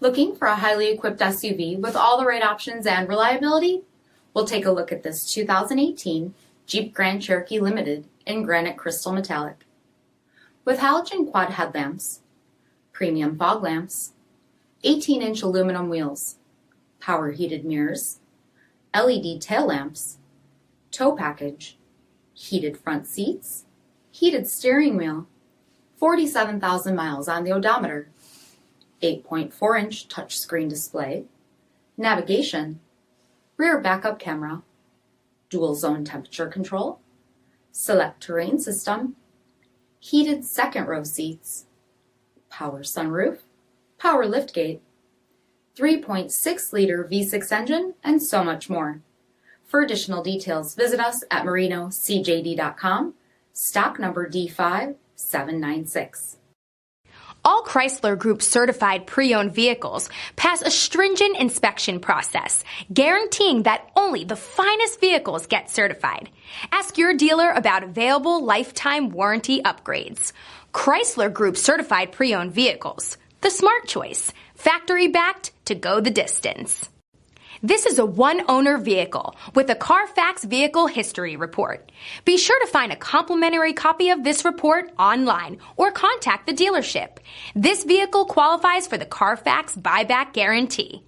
Looking for a highly equipped SUV with all the right options and reliability? We'll take a look at this 2018 Jeep Grand Cherokee Limited in granite crystal metallic. With halogen quad headlamps, premium fog lamps, 18-inch aluminum wheels, power heated mirrors, LED tail lamps, tow package, heated front seats, heated steering wheel, 47,000 miles on the odometer, 8.4-inch touchscreen display, navigation, rear backup camera, dual zone temperature control, select terrain system, heated second row seats, power sunroof, power liftgate, 3.6-liter V6 engine, and so much more. For additional details, visit us at marinocjd.com, stock number D5796. All Chrysler Group certified pre-owned vehicles pass a stringent inspection process, guaranteeing that only the finest vehicles get certified. Ask your dealer about available lifetime warranty upgrades. Chrysler Group certified pre-owned vehicles, the smart choice, factory backed to go the distance. This is a one-owner vehicle with a CARFAX vehicle history report. Be sure to find a complimentary copy of this report online or contact the dealership. This vehicle qualifies for the CARFAX buyback guarantee.